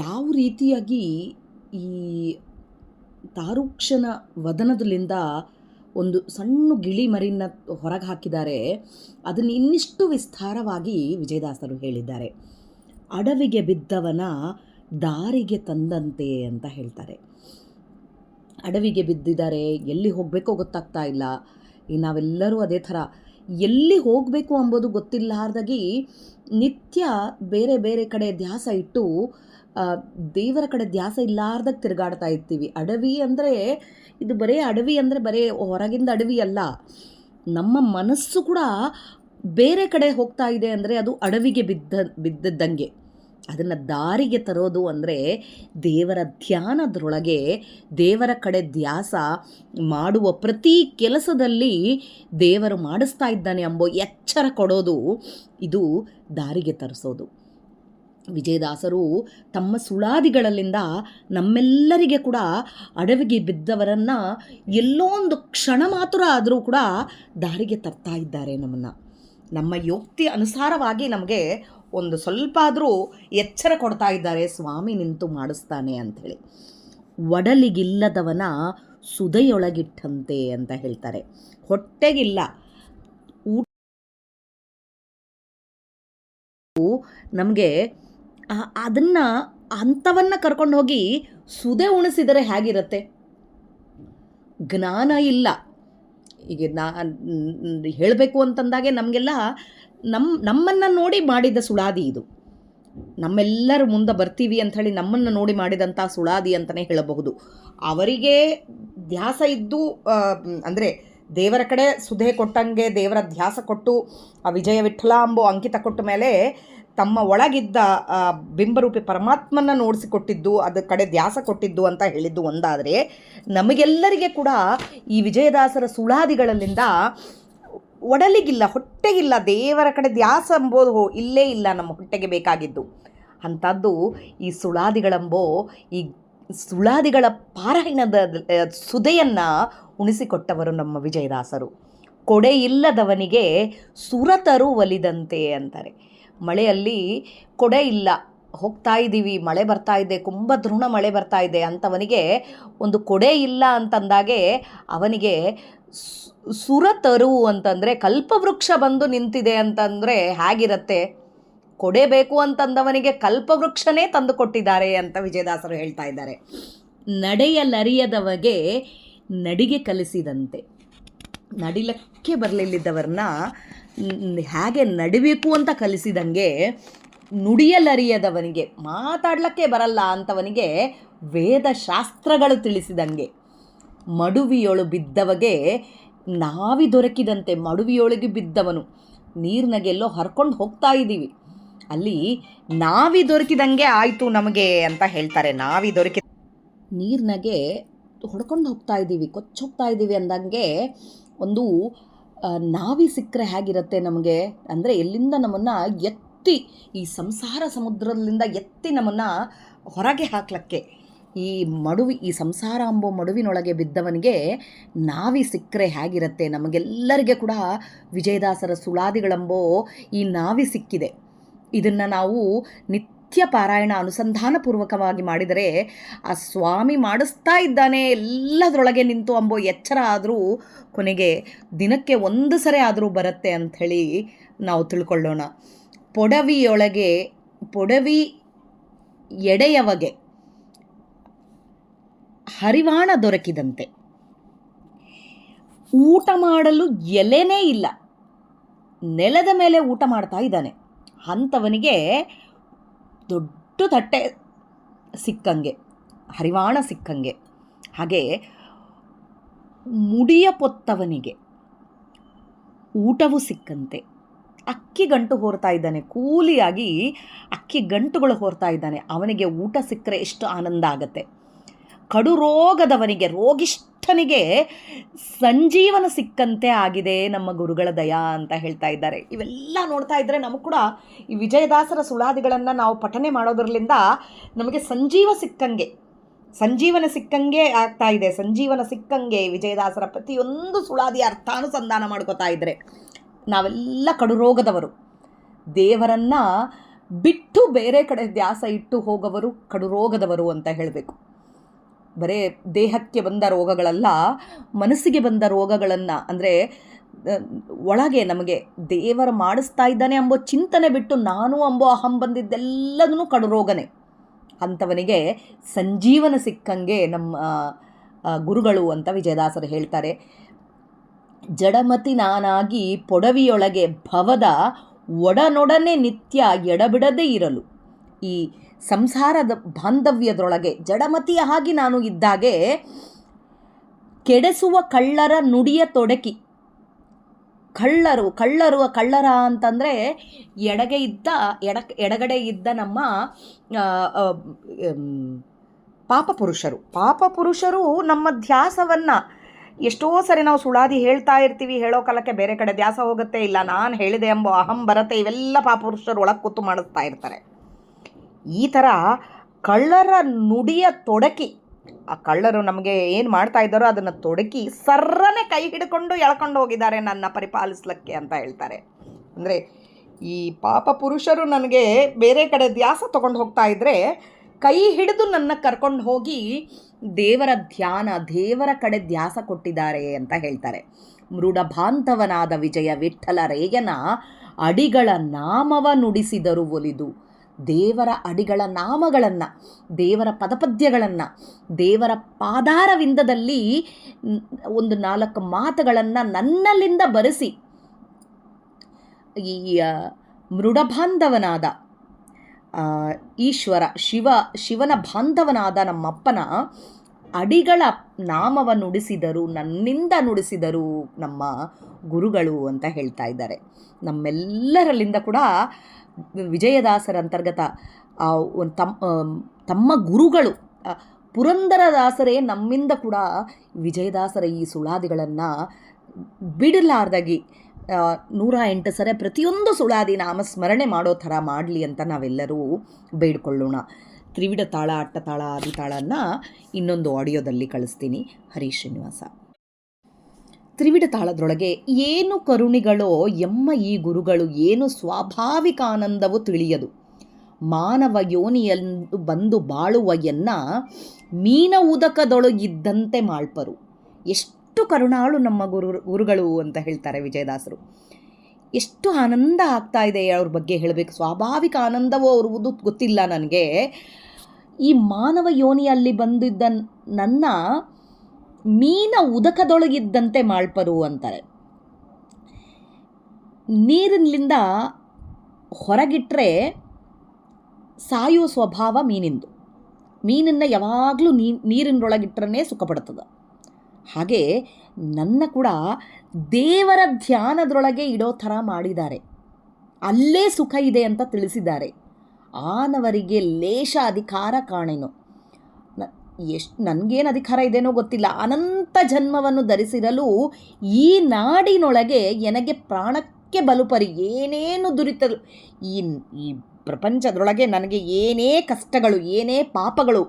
ಯಾವ ರೀತಿಯಾಗಿ ಈ ತಾರುಕ್ಷನ ವದನದಲ್ಲಿಂದ ಒಂದು ಸಣ್ಣ ಗಿಳಿ ಮರಿನ ಹೊರಗೆ ಹಾಕಿದ್ದಾರೆ. ಅದನ್ನು ಇನ್ನಿಷ್ಟು ವಿಸ್ತಾರವಾಗಿ ವಿಜಯದಾಸರು ಹೇಳಿದ್ದಾರೆ. ಅಡವಿಗೆ ಬಿದ್ದವನ ದಾರಿಗೆ ತಂದಂತೆ ಅಂತ ಹೇಳ್ತಾರೆ. ಅಡವಿಗೆ ಬಿದ್ದಿದ್ದಾರೆ, ಎಲ್ಲಿ ಹೋಗಬೇಕೋ ಗೊತ್ತಾಗ್ತಾ ಇಲ್ಲ. ನಾವೆಲ್ಲರೂ ಅದೇ ಥರ ಎಲ್ಲಿ ಹೋಗಬೇಕು ಅಂಬೋದು ಗೊತ್ತಿಲ್ಲಾರ್ದಾಗಿ ನಿತ್ಯ ಬೇರೆ ಬೇರೆ ಕಡೆ ಧ್ಯಾಸ ಇಟ್ಟು ದೇವರ ಕಡೆ ಧ್ಯಾಸ ಇಲ್ಲಾರ್ದಾಗ ತಿರುಗಾಡ್ತಾ ಇರ್ತೀವಿ. ಅಡವಿ ಅಂದರೆ ಇದು ಬರೀ ಅಡವಿ ಅಂದರೆ ಬರೀ ಹೊರಗಿಂದ ಅಡವಿ ಅಲ್ಲ, ನಮ್ಮ ಮನಸ್ಸು ಕೂಡ ಬೇರೆ ಕಡೆ ಹೋಗ್ತಾ ಇದೆ ಅಂದರೆ ಅದು ಅಡವಿಗೆ ಬಿದ್ದದ್ದಂಗೆ. ಅದನ್ನು ದಾರಿಗೆ ತರೋದು ಅಂದರೆ ದೇವರ ಧ್ಯಾನದೊಳಗೆ ದೇವರ ಕಡೆ ಧ್ಯಾಸ ಮಾಡುವ ಪ್ರತಿ ಕೆಲಸದಲ್ಲಿ ದೇವರು ಮಾಡಿಸ್ತಾ ಇದ್ದಾನೆ ಎಂಬ ಎಚ್ಚರ ಕೊಡೋದು, ಇದು ದಾರಿಗೆ ತರಿಸೋದು. ವಿಜಯದಾಸರು ತಮ್ಮ ಸುಳಾದಿಗಳಲ್ಲಿಂದ ನಮ್ಮೆಲ್ಲರಿಗೆ ಕೂಡ ಅಡವಿಗೆ ಬಿದ್ದವರನ್ನು ಎಲ್ಲೋ ಒಂದು ಕ್ಷಣ ಮಾತ್ರ ಆದರೂ ಕೂಡ ದಾರಿಗೆ ತರ್ತಾ ಇದ್ದಾರೆ. ನಮ್ಮ ಯೋಕ್ತಿ ಅನುಸಾರವಾಗಿ ನಮಗೆ ಒಂದು ಸ್ವಲ್ಪ ಆದರೂ ಎಚ್ಚರ ಕೊಡ್ತಾ ಇದ್ದಾರೆ. ಸ್ವಾಮಿ ನಿಂತು ಮಾಡಿಸ್ತಾನೆ ಅಂಥೇಳಿ. ಒಡಲಿಗಿಲ್ಲದವನ ಸುದೆಯೊಳಗಿಟ್ಟಂತೆ ಅಂತ ಹೇಳ್ತಾರೆ. ಹೊಟ್ಟೆಗಿಲ್ಲ, ನಮಗೆ ಅದನ್ನು ಅಂಥವನ್ನು ಕರ್ಕೊಂಡು ಹೋಗಿ ಸುದೆ ಉಣಿಸಿದರೆ ಹೇಗಿರುತ್ತೆ? ಜ್ಞಾನ ಇಲ್ಲ. ಈಗ ಹೇಳಬೇಕು ಅಂತಂದಾಗೆ ನಮಗೆಲ್ಲ ನಮ್ಮನ್ನು ನೋಡಿ ಮಾಡಿದ ಸುಳಾದಿ ಇದು. ನಮ್ಮೆಲ್ಲರ ಮುಂದೆ ಬರ್ತೀವಿ ಅಂಥೇಳಿ ನಮ್ಮನ್ನು ನೋಡಿ ಮಾಡಿದಂಥ ಸುಳಾದಿ ಅಂತಲೇ ಹೇಳಬಹುದು. ಅವರಿಗೆ ಧ್ಯಾಸ ಇದ್ದು ಅಂದರೆ ದೇವರ ಕಡೆ ಸುಧೆ ಕೊಟ್ಟಂಗೆ ದೇವರ ಧ್ಯಾಸ ಕೊಟ್ಟು ಆ ವಿಜಯ ವಿಠಲ ಎಂಬೋ ಅಂಕಿತ ಕೊಟ್ಟ ಮೇಲೆ ತಮ್ಮ ಒಳಗಿದ್ದ ಬಿಂಬರೂಪಿ ಪರಮಾತ್ಮನ ನೋಡಿಸಿಕೊಟ್ಟಿದ್ದು, ಅದ ಕಡೆ ಧ್ಯಾಸ ಕೊಟ್ಟಿದ್ದು ಅಂತ ಹೇಳಿದ್ದು ಒಂದಾದರೆ, ನಮಗೆಲ್ಲರಿಗೆ ಕೂಡ ಈ ವಿಜಯದಾಸರ ಸುಳಾದಿಗಳಲ್ಲಿಂದ ಒಡಲಿಗಿಲ್ಲ, ಹೊಟ್ಟೆಗಿಲ್ಲ, ದೇವರ ಕಡೆ ಧ್ಯಾಸ ಎಂಬುದು ಇಲ್ಲೇ ಇಲ್ಲ ನಮ್ಮ ಹೊಟ್ಟೆಗೆ ಬೇಕಾಗಿದ್ದು. ಅಂಥದ್ದು ಈ ಸುಳಾದಿಗಳೆಂಬೋ ಈ ಸುಳಾದಿಗಳ ಪಾರಾಯಣದ ಸುದೆಯನ್ನು ಉಣಿಸಿಕೊಟ್ಟವರು ನಮ್ಮ ವಿಜಯದಾಸರು. ಕೊಡೆ ಇಲ್ಲದವನಿಗೆ ಸುರತರು ಒಲಿದಂತೆ ಅಂತಾರೆ. ಮಳೆಯಲ್ಲಿ ಕೊಡೆ ಇಲ್ಲ, ಹೋಗ್ತಾ ಇದ್ದೀವಿ, ಮಳೆ ಬರ್ತಾ ಇದೆ, ಕುಂಭದ್ರೋಣ ಮಳೆ ಬರ್ತಾ ಇದೆ ಅಂಥವನಿಗೆ ಒಂದು ಕೊಡೆ ಇಲ್ಲ ಅಂತಂದಾಗೆ ಅವನಿಗೆ ಸುರತರು ಅಂತಂದರೆ ಕಲ್ಪವೃಕ್ಷ ಬಂದು ನಿಂತಿದೆ ಅಂತಂದರೆ ಹೇಗಿರುತ್ತೆ? ಕೊಡೆ ಬೇಕು ಅಂತಂದವನಿಗೆ ಕಲ್ಪವೃಕ್ಷನೇ ತಂದು ಕೊಟ್ಟಿದ್ದಾರೆ ಅಂತ ವಿಜಯದಾಸರು ಹೇಳ್ತಾ ಇದ್ದಾರೆ. ನಡೆಯಲರಿಯದವಗೆ ನಡಿಗೆ ಕಲಿಸಿದಂತೆ. ನಡಿಲಕ್ಕೆ ಬರಲಿಲ್ಲದವ್ರನ್ನ ಹೇಗೆ ನಡಿಬೇಕು ಅಂತ ಕಲಿಸಿದಂಗೆ, ನುಡಿಯಲರಿಯದವನಿಗೆ, ಮಾತಾಡ್ಲಿಕ್ಕೆ ಬರಲ್ಲ ಅಂಥವನಿಗೆ ವೇದಶಾಸ್ತ್ರಗಳು ತಿಳಿಸಿದಂಗೆ, ಮಡುವಿಯೊಳು ಬಿದ್ದವಗೆ ನಾವಿ ದೊರಕಿದಂತೆ. ಮಡುವಿಯೊಳಗೆ ಬಿದ್ದವನು ನೀರಿನಾಗೆಲ್ಲೋ ಹರ್ಕೊಂಡು ಹೋಗ್ತಾ ಇದ್ದೀವಿ, ಅಲ್ಲಿ ನಾವಿ ದೊರಕಿದಂಗೆ ಆಯಿತು ನಮಗೆ ಅಂತ ಹೇಳ್ತಾರೆ. ನಾವಿ ದೊರಕಿ ನೀರಿನಾಗೆ ಹೊಡ್ಕೊಂಡು ಹೋಗ್ತಾ ಇದ್ದೀವಿ, ಕೊಚ್ಚೋಗ್ತಾ ಇದ್ದೀವಿ ಅಂದಂಗೆ ಒಂದು ನಾವಿ ಸಿಕ್ಕರೆ ಹೇಗಿರುತ್ತೆ ನಮಗೆ ಅಂದರೆ, ಎಲ್ಲಿಂದ ನಮ್ಮನ್ನು ಎತ್ತಿ ಈ ಸಂಸಾರ ಸಮುದ್ರದಿಂದ ಎತ್ತಿ ನಮ್ಮನ್ನು ಹೊರಗೆ ಹಾಕ್ಲಿಕ್ಕೆ ಈ ಸಂಸಾರ ಎಂಬೋ ಮಡುವಿನೊಳಗೆ ಬಿದ್ದವನಿಗೆ ನಾವಿ ಸಿಕ್ಕರೆ ಹೇಗಿರುತ್ತೆ? ನಮಗೆಲ್ಲರಿಗೆ ಕೂಡ ವಿಜಯದಾಸರ ಸುಳಾದಿಗಳೆಂಬೋ ಈ ನಾವಿ ಸಿಕ್ಕಿದೆ. ಇದನ್ನು ನಾವು ನಿತ್ಯ ಪಾರಾಯಣ ಅನುಸಂಧಾನಪೂರ್ವಕವಾಗಿ ಮಾಡಿದರೆ ಆ ಸ್ವಾಮಿ ಮಾಡಿಸ್ತಾ ಇದ್ದಾನೆ ಎಲ್ಲದರೊಳಗೆ ನಿಂತು ಅಂಬೋ ಎಚ್ಚರ ಆದರೂ ಕೊನೆಗೆ ದಿನಕ್ಕೆ ಒಂದು ಸರಿ ಆದರೂ ಬರುತ್ತೆ ಅಂಥೇಳಿ ನಾವು ತಿಳ್ಕೊಳ್ಳೋಣ. ಪೊಡವಿ ಎಡೆಯವಗೆ ಹರಿವಾಣ ದೊರಕಿದಂತೆ. ಊಟ ಮಾಡಲು ಎಲೆನೇ ಇಲ್ಲ, ನೆಲದ ಮೇಲೆ ಊಟ ಮಾಡ್ತಾ ಇದ್ದಾನೆ. ಅಂಥವನಿಗೆ ದೊಡ್ಡ ತಟ್ಟೆ ಸಿಕ್ಕಂಗೆ, ಹರಿವಾಣ ಸಿಕ್ಕಂಗೆ. ಹಾಗೆ ಮುಡಿಯ ಪೊತ್ತವನಿಗೆ ಊಟವೂ ಸಿಕ್ಕಂತೆ. ಅಕ್ಕಿ ಗಂಟು ಹೊರ್ತಾ ಇದ್ದಾನೆ, ಕೂಲಿಯಾಗಿ ಅಕ್ಕಿ ಗಂಟುಗಳು ಹೊರ್ತಾ ಇದ್ದಾನೆ. ಅವನಿಗೆ ಊಟ ಸಿಕ್ಕರೆ ಎಷ್ಟು ಆನಂದ ಆಗತ್ತೆ. ಕಡು ರೋಗದವನಿಗೆ, ರೋಗಿಷ್ಠನಿಗೆ ಸಂಜೀವನ ಸಿಕ್ಕಂತೆ ಆಗಿದೆ ನಮ್ಮ ಗುರುಗಳ ದಯಾ ಅಂತ ಹೇಳ್ತಾ ಇದ್ದಾರೆ. ಇವೆಲ್ಲ ನೋಡ್ತಾ ಇದ್ದರೆ ನಮಗೆ ಕೂಡ ಈ ವಿಜಯದಾಸರ ಸುಳಾದಿಗಳನ್ನು ನಾವು ಪಠನೆ ಮಾಡೋದ್ರಲ್ಲಿಂದ ನಮಗೆ ಸಂಜೀವನ ಸಿಕ್ಕಂಗೆ ಆಗ್ತಾ ಇದೆ. ಸಂಜೀವನ ಸಿಕ್ಕಂಗೆ ವಿಜಯದಾಸರ ಪ್ರತಿಯೊಂದು ಸುಳಾದಿಯ ಅರ್ಥಾನುಸಂಧಾನ ಮಾಡ್ಕೋತಾ ಇದ್ದರೆ ನಾವೆಲ್ಲ ಕಡು ರೋಗದವರು, ದೇವರನ್ನು ಬಿಟ್ಟು ಬೇರೆ ಕಡೆ ಧ್ಯಾಸ ಇಟ್ಟು ಹೋಗೋವರು ಕಡು ರೋಗದವರು ಅಂತ ಹೇಳಬೇಕು. ಬರೇ ದೇಹಕ್ಕೆ ಬಂದ ರೋಗಗಳಲ್ಲ, ಮನಸ್ಸಿಗೆ ಬಂದ ರೋಗಗಳನ್ನು, ಅಂದರೆ ಒಳಗೆ ನಮಗೆ ದೇವರ ಮಾಡಿಸ್ತಾ ಇದ್ದಾನೆ ಎಂಬೋ ಚಿಂತನೆ ಬಿಟ್ಟು ನಾನು ಎಂಬೋ ಅಹಂ ಬಂದಿದ್ದೆಲ್ಲದೂ ಕಡು ರೋಗನೇ. ಅಂಥವನಿಗೆ ಸಂಜೀವನ ಸಿಕ್ಕಂಗೆ ನಮ್ಮ ಗುರುಗಳು ಅಂತ ವಿಜಯದಾಸರು ಹೇಳ್ತಾರೆ. ಜಡಮತಿ ನಾನಾಗಿ ಪೊಡವಿಯೊಳಗೆ ಭವದ ಒಡನೊಡನೆ ನಿತ್ಯ ಎಡಬಿಡದೇ ಇರಲು. ಈ ಸಂಸಾರದ ಬಾಂಧವ್ಯದೊಳಗೆ ಜಡಮತಿಯ ಹಾಗೆ ನಾನು ಇದ್ದಾಗೆ ಕೆಡಿಸುವ ಕಳ್ಳರ ನುಡಿಯ ತೊಡಕಿ. ಕಳ್ಳರ ಅಂತಂದರೆ ಎಡಗಡೆ ಇದ್ದ ನಮ್ಮ ಪಾಪಪುರುಷರು ನಮ್ಮ ಧ್ಯಾಸವನ್ನು ಎಷ್ಟೋ ಸರಿ ನಾವು ಸುಳಾದಿ ಹೇಳ್ತಾ ಇರ್ತೀವಿ, ಹೇಳೋ ಕಾಲಕ್ಕೆ ಬೇರೆ ಕಡೆ ಧ್ಯಾಸ ಹೋಗುತ್ತೆ, ಇಲ್ಲ ನಾನು ಹೇಳಿದೆ ಎಂಬೋ ಅಹಂ ಬರುತ್ತೆ. ಇವೆಲ್ಲ ಪಾಪಪುರುಷರು ಒಳಗೆ ಕೂತು ಮಾಡಿಸ್ತಾ ಇರ್ತಾರೆ. ಈ ಥರ ಕಳ್ಳರ ನುಡಿಯ ತೊಡಕಿ, ಆ ಕಳ್ಳರು ನಮಗೆ ಏನು ಮಾಡ್ತಾ ಇದ್ದಾರೋ ಅದನ್ನು ತೊಡಕಿ ಸರ್ರನೆ ಕೈ ಹಿಡ್ಕೊಂಡು ಎಳ್ಕೊಂಡು ಹೋಗಿದ್ದಾರೆ ನನ್ನ ಪರಿಪಾಲಿಸ್ಲಿಕ್ಕೆ ಅಂತ ಹೇಳ್ತಾರೆ. ಅಂದರೆ ಈ ಪಾಪ ಪುರುಷರು ನನಗೆ ಬೇರೆ ಕಡೆ ಧ್ಯಾಸ ತೊಗೊಂಡು ಹೋಗ್ತಾ ಇದ್ದರೆ ಕೈ ಹಿಡಿದು ನನ್ನ ಕರ್ಕೊಂಡು ಹೋಗಿ ದೇವರ ದೇವರ ಕಡೆ ಧ್ಯಾಸ ಕೊಟ್ಟಿದ್ದಾರೆ ಅಂತ ಹೇಳ್ತಾರೆ. ಮೃಡಭಾಂತವನಾದ ವಿಜಯ ವಿಠ್ಠಲ ರೇಯನ ಅಡಿಗಳ ನಾಮವ ನುಡಿಸಿದರು ಒಲಿದು. ದೇವರ ಅಡಿಗಳ ನಾಮಗಳನ್ನು, ದೇವರ ಪದಪದ್ಯಗಳನ್ನು, ದೇವರ ಪಾದಾರವಿಂದದಲ್ಲಿ ಒಂದು 4 ಮಾತುಗಳನ್ನು ನನ್ನಲ್ಲಿಂದ ಬರೆಸಿ ಈ ಮೃಡಬಾಂಧವನಾದ ಈಶ್ವರ ಶಿವನ ಬಾಂಧವನಾದ ನಮ್ಮಪ್ಪನ ಅಡಿಗಳ ನಾಮವ ನುಡಿಸಿದರು, ನನ್ನಿಂದ ನುಡಿಸಿದರು ನಮ್ಮ ಗುರುಗಳು ಅಂತ ಹೇಳ್ತಾ ಇದ್ದಾರೆ. ನಮ್ಮೆಲ್ಲರಲ್ಲಿಂದ ಕೂಡ ವಿಜಯದಾಸರ ಅಂತರ್ಗತ ತಮ್ಮ ಗುರುಗಳು ಪುರಂದರದಾಸರೇ ನಮ್ಮಿಂದ ಕೂಡ ವಿಜಯದಾಸರ ಈ ಸುಳಾದಿಗಳನ್ನು ಬಿಡಲಾರ್ದಾಗಿ 108 ಸರಿ ಪ್ರತಿಯೊಂದು ಸುಳಾದಿ ನಾಮಸ್ಮರಣೆ ಮಾಡೋ ಥರ ಮಾಡಲಿ ಅಂತ ನಾವೆಲ್ಲರೂ ಬೇಡ್ಕೊಳ್ಳೋಣ. ತ್ರಿವಿಧ ತಾಳ, ಅಟ್ಟತಾಳ, ಆದಿತಾಳನ್ನು ಇನ್ನೊಂದು ಆಡಿಯೋದಲ್ಲಿ ಕಳಿಸ್ತೀನಿ. ಹರಿ ಶ್ರೀನಿವಾಸ. ತ್ರಿವಿಧ ತಾಳದೊಳಗೆ ಏನು ಕರುಣಿಗಳೋ ಎಮ್ಮ ಈ ಗುರುಗಳು, ಏನು ಸ್ವಾಭಾವಿಕ ಆನಂದವು ತಿಳಿಯದು. ಮಾನವ ಯೋನಿಯೆಂದು ಬಂದು ಬಾಳುವ ಎನ್ನ ಮೀನ ಉದಕದೊಳಗಿದ್ದಂತೆ ಮಾಳ್ಪರು. ಎಷ್ಟು ಕರುಣಾಳು ನಮ್ಮ ಗುರುಗಳು ಅಂತ ಹೇಳ್ತಾರೆ ವಿಜಯದಾಸರು. ಎಷ್ಟು ಆನಂದ ಆಗ್ತಾ ಇದೆ ಅವ್ರ ಬಗ್ಗೆ ಹೇಳಬೇಕು. ಸ್ವಾಭಾವಿಕ ಆನಂದವೋ ಅವ್ರದ್ದು ಗೊತ್ತಿಲ್ಲ ನನಗೆ. ಈ ಮಾನವ ಯೋನಿಯಲ್ಲಿ ಬಂದಿದ್ದ ನನ್ನ ಮೀನ ಉದಕದೊಳಗಿದ್ದಂತೆ ಮಾಳ್ಪರು ಅಂತಾರೆ. ನೀರಿನಿಂದ ಹೊರಗಿಟ್ಟರೆ ಸಾಯುವ ಸ್ವಭಾವ ಮೀನಿಂದು. ಮೀನನ್ನು ಯಾವಾಗಲೂ ನೀರಿನೊಳಗಿಟ್ಟರೆ ಸುಖ ಪಡ್ತದೆ. ಹಾಗೆ ನನ್ನ ಕೂಡ ದೇವರ ಧ್ಯಾನದೊಳಗೆ ಇಡೋ ಥರ ಮಾಡಿದ್ದಾರೆ. ಅಲ್ಲೇ ಸುಖ ಇದೆ ಅಂತ ತಿಳಿಸಿದ್ದಾರೆ. ಆನವರಿಗೆ ಲೇಷ ಅಧಿಕಾರ ಕಾಣೆನು. ನನಗೇನು ಅಧಿಕಾರ ಇದೆನೋ ಗೊತ್ತಿಲ್ಲ. ಅನಂತ ಜನ್ಮವನ್ನು ಧರಿಸಿರಲು ಈ ನಾಡಿನೊಳಗೆ ನನಗೆ ಪ್ರಾಣಕ್ಕೆ ಬಲುಪರಿ ಏನೇನು ದುರಿತಲು, ಈ ಪ್ರಪಂಚದೊಳಗೆ ನನಗೆ ಏನೇ ಕಷ್ಟಗಳು, ಏನೇ ಪಾಪಗಳು,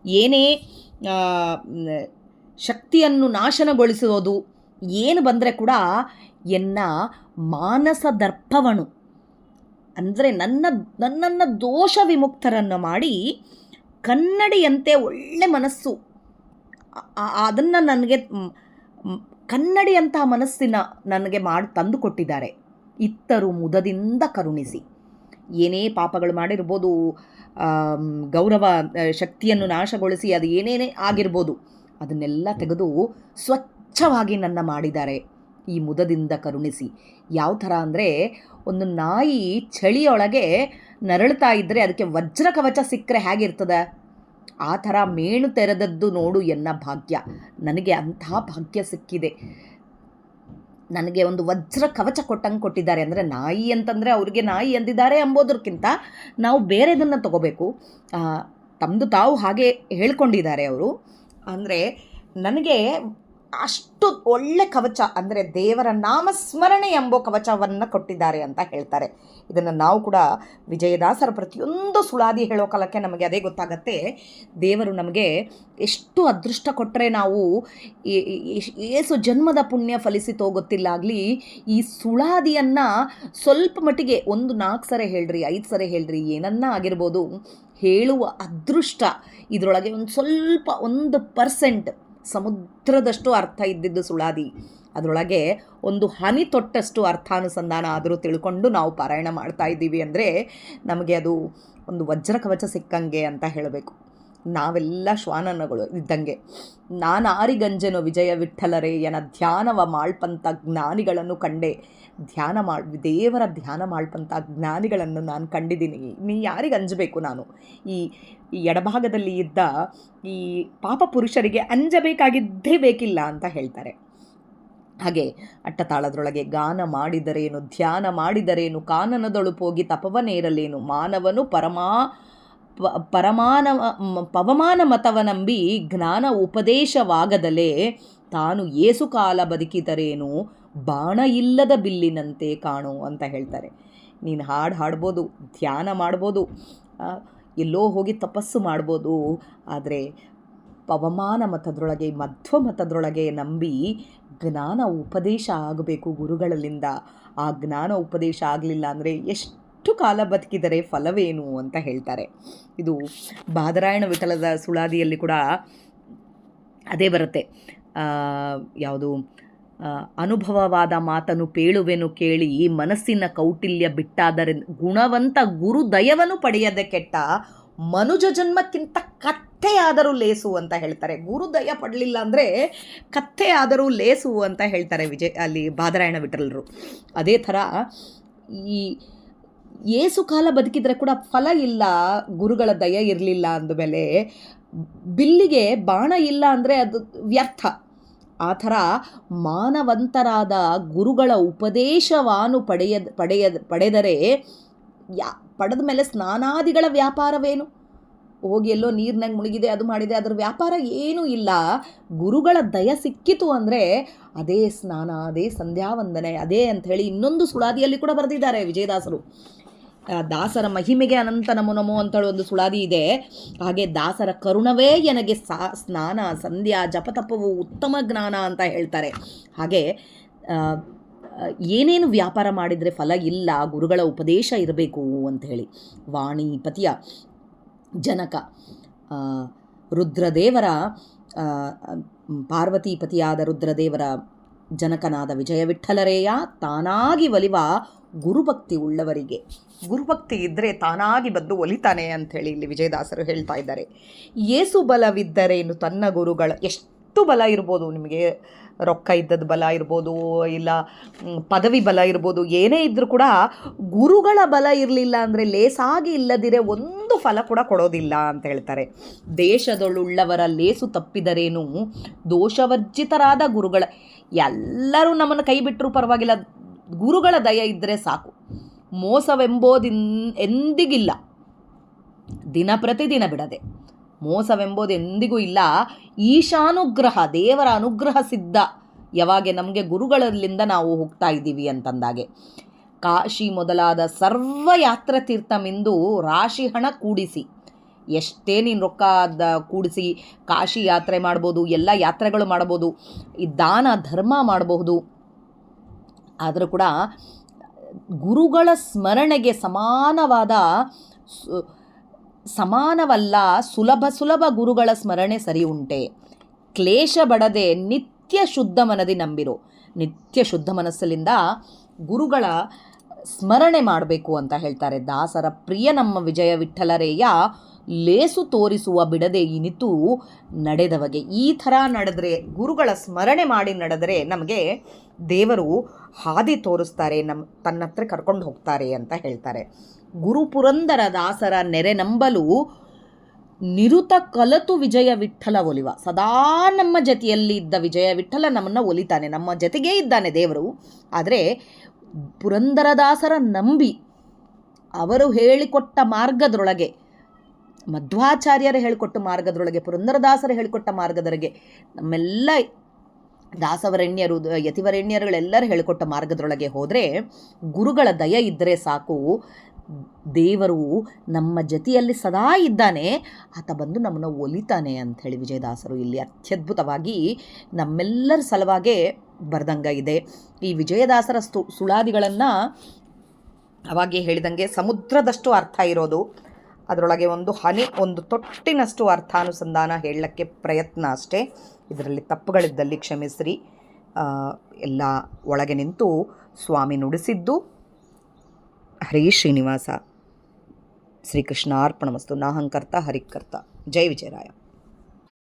ಏನೇ ಶಕ್ತಿಯನ್ನು ನಾಶನಗೊಳಿಸೋದು ಏನು ಬಂದರೆ ಕೂಡ ಎನ್ನ ಮಾನಸ ದರ್ಪವನು, ಅಂದರೆ ನನ್ನನ್ನು ದೋಷ ವಿಮುಕ್ತರನ್ನು ಮಾಡಿ ಕನ್ನಡಿಯಂತೆ ಒಳ್ಳೆ ಮನಸ್ಸು ಅದನ್ನು ನನಗೆ ಕನ್ನಡಿಯಂತಹ ಮನಸ್ಸಿನ ನನಗೆ ತಂದು ಕೊಟ್ಟಿದ್ದಾರೆ. ಇತ್ತರು ಮುದದಿಂದ ಕರುಣಿಸಿ. ಏನೇ ಪಾಪಗಳು ಮಾಡಿರ್ಬೋದು, ಗೌರವ ಶಕ್ತಿಯನ್ನು ನಾಶಗೊಳಿಸಿ ಅದು ಏನೇನೇ ಆಗಿರ್ಬೋದು, ಅದನ್ನೆಲ್ಲ ತೆಗೆದು ಸ್ವಚ್ಛವಾಗಿ ನನ್ನ ಮಾಡಿದ್ದಾರೆ ಈ ಮುದದಿಂದ ಕರುಣಿಸಿ. ಯಾವ ಥರ ಅಂದರೆ, ಒಂದು ನಾಯಿ ಚಳಿಯೊಳಗೆ ನರಳ್ತಾ ಇದ್ದರೆ ಅದಕ್ಕೆ ವಜ್ರ ಕವಚ ಸಿಕ್ಕರೆ ಹೇಗಿರ್ತದೆ, ಆ ಥರ ಮೇಣು ತೆರೆದದ್ದು ನೋಡು ಎನ್ನ ಭಾಗ್ಯ. ನನಗೆ ಅಂತಹ ಭಾಗ್ಯ ಸಿಕ್ಕಿದೆ. ನನಗೆ ಒಂದು ವಜ್ರ ಕವಚ ಕೊಟ್ಟಂಗೆ ಕೊಟ್ಟಿದ್ದಾರೆ. ಅಂದರೆ ನಾಯಿ ಅಂತಂದರೆ ಅವ್ರಿಗೆ ನಾಯಿ ಅಂದಿದ್ದಾರೆ ಎಂಬುದಕ್ಕಿಂತ ನಾವು ಬೇರೆದನ್ನು ತಗೋಬೇಕು. ತಮ್ಮದು ತಾವು ಹಾಗೆ ಹೇಳ್ಕೊಂಡಿದ್ದಾರೆ ಅವರು. ಅಂದರೆ ನನಗೆ ಅಷ್ಟು ಒಳ್ಳೆ ಕವಚ, ಅಂದರೆ ದೇವರ ನಾಮಸ್ಮರಣೆ ಎಂಬ ಕವಚವನ್ನು ಕೊಟ್ಟಿದ್ದಾರೆ ಅಂತ ಹೇಳ್ತಾರೆ. ಇದನ್ನು ನಾವು ಕೂಡ ವಿಜಯದಾಸರ ಪ್ರತಿಯೊಂದು ಸುಳಾದಿ ಹೇಳೋ ಕಾಲಕ್ಕೆ ನಮಗೆ ಅದೇ ಗೊತ್ತಾಗತ್ತೆ. ದೇವರು ನಮಗೆ ಎಷ್ಟು ಅದೃಷ್ಟ ಕೊಟ್ಟರೆ ನಾವು ಏಸು ಜನ್ಮದ ಪುಣ್ಯ ಫಲಿಸಿತೋ ಗೊತ್ತಿಲ್ಲ ಆಗಲಿ, ಈ ಸುಳಾದಿಯನ್ನು ಸ್ವಲ್ಪ ಮಟ್ಟಿಗೆ ಒಂದು 4 ಸರಿ ಹೇಳ್ರಿ, 5 ಸರಿ ಹೇಳ್ರಿ, ಏನನ್ನ ಆಗಿರ್ಬೋದು, ಹೇಳುವ ಅದೃಷ್ಟ ಇದರೊಳಗೆ ಒಂದು ಸ್ವಲ್ಪ 1% ಸಮುದ್ರದಷ್ಟು ಅರ್ಥ ಇದ್ದಿದ್ದು ಸುಳಾದಿ. ಅದರೊಳಗೆ ಒಂದು ಹನಿ ತೊಟ್ಟಷ್ಟು ಅರ್ಥಾನುಸಂಧಾನ ಆದರೂ ತಿಳ್ಕೊಂಡು ನಾವು ಪಾರಾಯಣ ಮಾಡ್ತಾ ಇದ್ದೀವಿ ಅಂದರೆ ನಮಗೆ ಅದು ಒಂದು ವಜ್ರ ಕವಚ ಸಿಕ್ಕಂಗೆ ಅಂತ ಹೇಳಬೇಕು. ನಾವೆಲ್ಲ ಶ್ವಾನನಗಳು ಇದ್ದಂಗೆ. ನಾನಾರಿಗಂಜೆನು ವಿಜಯ ವಿಠ್ಠಲರೇ ಎನ ಧ್ಯಾನವ ಮಾಳ್ಪಂಥ ಜ್ಞಾನಿಗಳನ್ನು ಕಂಡೆ. ದೇವರ ಧ್ಯಾನ ಮಾಳ್ಪಂಥ ಜ್ಞಾನಿಗಳನ್ನು ನಾನು ಕಂಡಿದ್ದೀನಿ. ನೀ ಯಾರಿಗೆ ಅಂಜಬೇಕು? ನಾನು ಈ ಎಡಭಾಗದಲ್ಲಿ ಇದ್ದ ಈ ಪಾಪ ಪುರುಷರಿಗೆ ಅಂಜಬೇಕಾಗಿದ್ದೇ ಬೇಕಿಲ್ಲ ಅಂತ ಹೇಳ್ತಾರೆ. ಹಾಗೆ ಅಟ್ಟತಾಳದ್ರೊಳಗೆ ಗಾನ ಮಾಡಿದರೇನು, ಧ್ಯಾನ ಮಾಡಿದರೇನು, ಕಾನನದೊಳು ಹೋಗಿ ತಪವನೇರಲೇನು, ಮಾನವನು ಪವಮಾನ ಮತವನಂಬಿ ಜ್ಞಾನ ಉಪದೇಶವಾಗದಲೇ ತಾನು ಏಸು ಕಾಲ ಬದುಕಿದರೇನು, ಬಾಣ ಇಲ್ಲದ ಬಿಲ್ಲಿನಂತೆ ಕಾಣು ಅಂತ ಹೇಳ್ತಾರೆ. ನೀನು ಹಾಡ್ಬೋದು, ಧ್ಯಾನ ಮಾಡ್ಬೋದು, ಎಲ್ಲೋ ಹೋಗಿ ತಪಸ್ಸು ಮಾಡ್ಬೋದು, ಆದರೆ ಪವಮಾನ ಮತದ್ರೊಳಗೆ, ಮಧ್ವ ಮತದ್ರೊಳಗೆ ನಂಬಿ ಜ್ಞಾನ ಉಪದೇಶ ಆಗಬೇಕು ಗುರುಗಳಲ್ಲಿಂದ. ಆ ಜ್ಞಾನ ಉಪದೇಶ ಆಗಲಿಲ್ಲ ಅಂದರೆ ಎಷ್ಟು ಕಾಲ ಬದುಕಿದರೆ ಫಲವೇನು ಅಂತ ಹೇಳ್ತಾರೆ. ಇದು ಬಾದರಾಯಣ ವಿಠಲದ ಸುಳಾದಿಯಲ್ಲಿ ಕೂಡ ಅದೇ ಬರುತ್ತೆ. ಯಾವುದು, ಅನುಭವವಾದ ಮಾತನ್ನು ಪೇಳುವೆನು ಕೇಳಿ ಮನಸ್ಸಿನ ಕೌಟಿಲ್ಯ ಬಿಟ್ಟಾದರೆ ಗುಣವಂತ ಗುರು ದಯವನ್ನು ಪಡೆಯದೆ ಕೆಟ್ಟ ಮನುಜ ಜನ್ಮಕ್ಕಿಂತ ಕತ್ತೆಯಾದರೂ ಲೇಸು ಅಂತ ಹೇಳ್ತಾರೆ. ಗುರು ದಯ ಪಡಲಿಲ್ಲ ಅಂದರೆ ಕತ್ತೆಯಾದರೂ ಲೇಸು ಅಂತ ಹೇಳ್ತಾರೆ ಅಲ್ಲಿ ಬಾದರಾಯಣ ವಿಠಲರು. ಅದೇ ಥರ ಈ ಏಸು ಕಾಲ ಬದುಕಿದ್ರೆ ಕೂಡ ಫಲ ಇಲ್ಲ, ಗುರುಗಳ ದಯ ಇರಲಿಲ್ಲ ಅಂದಮೇಲೆ ಬಿಲ್ಲಿಗೆ ಬಾಣ ಇಲ್ಲ ಅಂದರೆ ಅದು ವ್ಯರ್ಥ. ಆ ಥರ ಮಾನವಂತರಾದ ಗುರುಗಳ ಉಪದೇಶವಾನು ಪಡೆದರೆ ಪಡೆದ ಮೇಲೆ ಸ್ನಾನಾದಿಗಳ ವ್ಯಾಪಾರವೇನು? ಹೋಗಿ ಎಲ್ಲೋ ನೀರಿನಾಗ ಮುಳುಗಿದೆ, ಅದು ಮಾಡಿದೆ, ಅದರ ವ್ಯಾಪಾರ ಏನೂ ಇಲ್ಲ. ಗುರುಗಳ ದಯ ಸಿಕ್ಕಿತು ಅಂದರೆ ಅದೇ ಸ್ನಾನ, ಅದೇ ಸಂಧ್ಯಾವಂದನೆ, ಅದೇ ಅಂಥೇಳಿ ಇನ್ನೊಂದು ಸುಳಾದಿಯಲ್ಲಿ ಕೂಡ ಬರೆದಿದ್ದಾರೆ ವಿಜಯದಾಸರು. ದಾಸರ ಮಹಿಮೆಗೆ ಅನಂತ ನಮೋ ನಮೋ ಅಂತೇಳಿ ಒಂದು ಸುಳಾದಿ ಇದೆ. ಹಾಗೆ ದಾಸರ ಕರುಣವೇ ನನಗೆ ಸ್ನಾನ, ಸಂಧ್ಯಾ, ಜಪತಪವು ಉತ್ತಮ ಜ್ಞಾನ ಅಂತ ಹೇಳ್ತಾರೆ. ಹಾಗೆ ಏನೇನು ವ್ಯಾಪಾರ ಮಾಡಿದರೆ ಫಲ ಇಲ್ಲ, ಗುರುಗಳ ಉಪದೇಶ ಇರಬೇಕು ಅಂಥೇಳಿ. ವಾಣಿಪತಿಯ ಜನಕ ರುದ್ರದೇವರ ಪಾರ್ವತೀಪತಿಯಾದ ರುದ್ರದೇವರ ಜನಕನಾದ ವಿಜಯ ವಿಠ್ಠಲರೇಯ ತಾನಾಗಿ ಒಲಿವ ಗುರುಭಕ್ತಿ ಉಳ್ಳವರಿಗೆ. ಗುರುಭಕ್ತಿ ಇದ್ದರೆ ತಾನಾಗಿ ಬಂದು ಒಲಿತಾನೆ ಅಂಥೇಳಿ ಇಲ್ಲಿ ವಿಜಯದಾಸರು ಹೇಳ್ತಾ ಇದ್ದಾರೆ. ಏಸು ಬಲವಿದ್ದರೇನು ತನ್ನ ಗುರುಗಳ, ಎಷ್ಟು ಬಲ ಇರ್ಬೋದು ನಿಮಗೆ, ರೊಕ್ಕ ಇದ್ದದ್ದು ಬಲ ಇರ್ಬೋದು, ಇಲ್ಲ ಪದವಿ ಬಲ ಇರ್ಬೋದು, ಏನೇ ಇದ್ದರೂ ಕೂಡ ಗುರುಗಳ ಬಲ ಇರಲಿಲ್ಲ ಅಂದರೆ ಲೇಸಾಗಿ ಇಲ್ಲದಿರೆ ಒಂದು ಫಲ ಕೂಡ ಕೊಡೋದಿಲ್ಲ ಅಂತ ಹೇಳ್ತಾರೆ. ದೇಶದೊಳುಳ್ಳವರ ಲೇಸು ತಪ್ಪಿದರೇನು ದೋಷವರ್ಜಿತರಾದ ಗುರುಗಳ, ಎಲ್ಲರೂ ನಮ್ಮನ್ನು ಕೈ ಬಿಟ್ಟರೂ ಪರವಾಗಿಲ್ಲ, ಗುರುಗಳ ದಯ ಇದ್ದರೆ ಸಾಕು. ಎಂದಿಗಿಲ್ಲ, ದಿನ ಪ್ರತಿದಿನ ಬಿಡದೆ ಮೋಸವೆಂಬುದು ಎಂದಿಗೂ ಇಲ್ಲ. ಈಶಾನುಗ್ರಹ, ದೇವರ ಅನುಗ್ರಹ ಸಿದ್ಧ ಯಾವಾಗ ನಮಗೆ ಗುರುಗಳಲ್ಲಿಂದ ನಾವು ಹೋಗ್ತಾ ಇದ್ದೀವಿ ಅಂತಂದಾಗೆ. ಕಾಶಿ ಮೊದಲಾದ ಸರ್ವ ಯಾತ್ರ ತೀರ್ಥಮೆಂದು ರಾಶಿ ಹಣ ಕೂಡಿಸಿ, ಎಷ್ಟೇ ನೀನು ರೊಕ್ಕ ಕೂಡಿಸಿ ಕಾಶಿ ಯಾತ್ರೆ ಮಾಡ್ಬೋದು, ಎಲ್ಲ ಯಾತ್ರೆಗಳು ಮಾಡ್ಬೋದು, ಈ ದಾನ ಧರ್ಮ ಮಾಡಬಹುದು. ಆದರೂ ಕೂಡ ಗುರುಗಳ ಸ್ಮರಣೆಗೆ ಸಮಾನವಲ್ಲ, ಸುಲಭ ಗುರುಗಳ ಸ್ಮರಣೆ ಸರಿ ಉಂಟೆ. ಕ್ಲೇಶ ಬಡದೆ ನಿತ್ಯ ಶುದ್ಧ ಮನದಿ ನಂಬಿರು. ನಿತ್ಯ ಶುದ್ಧ ಮನಸ್ಸಲ್ಲಿಂದ ಗುರುಗಳ ಸ್ಮರಣೆ ಮಾಡಬೇಕು ಅಂತ ಹೇಳ್ತಾರೆ. ದಾಸರ ಪ್ರಿಯ ನಮ್ಮ ವಿಜಯ ವಿಠ್ಠಲರೇಯ ಲೇಸು ತೋರಿಸುವ ಬಿಡದೆ ಇನಿತು ನಡೆದವಗೆ. ಈ ಥರ ನಡೆದರೆ, ಗುರುಗಳ ಸ್ಮರಣೆ ಮಾಡಿ ನಡೆದರೆ ನಮಗೆ ದೇವರು ಹಾದಿ ತೋರಿಸ್ತಾರೆ, ತನ್ನ ಹತ್ರ ಕರ್ಕೊಂಡು ಹೋಗ್ತಾರೆ ಅಂತ ಹೇಳ್ತಾರೆ. ಗುರು ಪುರಂದರ ದಾಸರ ನೆರೆ ನಂಬಲು ನಿರುತ ಕಲತು ವಿಜಯ ವಿಠ್ಠಲ ಒಲಿವ. ಸದಾ ನಮ್ಮ ಜೊತೆಯಲ್ಲಿ ಇದ್ದ ವಿಜಯ ವಿಠ್ಠಲ ನಮ್ಮನ್ನು ಒಲಿತಾನೆ, ನಮ್ಮ ಜೊತೆಗೇ ಇದ್ದಾನೆ ದೇವರು. ಆದರೆ ಪುರಂದರದಾಸರ ನಂಬಿ ಅವರು ಹೇಳಿಕೊಟ್ಟ ಮಾರ್ಗದೊಳಗೆ, ಮಧ್ವಾಚಾರ್ಯರು ಹೇಳಿಕೊಟ್ಟ ಮಾರ್ಗದೊಳಗೆ, ಪುರಂದರದಾಸರು ಹೇಳಿಕೊಟ್ಟ ಮಾರ್ಗದೊಳಗೆ, ನಮ್ಮೆಲ್ಲ ದಾಸವರೆಣ್ಯರು ಯತಿವರೆಣ್ಯರುಗಳೆಲ್ಲರೂ ಹೇಳಿಕೊಟ್ಟ ಮಾರ್ಗದೊಳಗೆ ಹೋದರೆ, ಗುರುಗಳ ದಯ ಇದ್ದರೆ ಸಾಕು, ದೇವರು ನಮ್ಮ ಜೊತೆಯಲ್ಲಿ ಸದಾ ಇದ್ದಾನೆ, ಆತ ಬಂದು ನಮ್ಮನ್ನು ಒಲಿತಾನೆ ಅಂಥೇಳಿ ವಿಜಯದಾಸರು ಇಲ್ಲಿ ಅತ್ಯದ್ಭುತವಾಗಿ ನಮ್ಮೆಲ್ಲರ ಸಲುವಾಗೇ ಬರ್ದಂಗೆ ಇದೆ. ಈ ವಿಜಯದಾಸರ ಸುಳಾದಿಗಳನ್ನು ಅವಾಗೇ ಹೇಳಿದಂಗೆ ಸಮುದ್ರದಷ್ಟು ಅರ್ಥ ಇರೋದು, ಅದರೊಳಗೆ ಒಂದು ತೊಟ್ಟಿನಷ್ಟು ಅರ್ಥಾನುಸಂಧಾನ ಹೇಳಲಿಕ್ಕೆ ಪ್ರಯತ್ನ ಅಷ್ಟೇ. ಇದರಲ್ಲಿ ತಪ್ಪುಗಳಿದ್ದಲ್ಲಿ ಕ್ಷಮಿಸ್ರಿ. ಎಲ್ಲ ಒಳಗೆ ನಿಂತು ಸ್ವಾಮಿ ನುಡಿಸಿದ್ದು. ಹರೇ ಶ್ರೀನಿವಾಸ. ಶ್ರೀಕೃಷ್ಣಾರ್ಪಣಮಸ್ತು. ನಾಹಂಕರ್ತ ಹರಿಕರ್ತ. ಜೈ ವಿಜಯರಾಯ.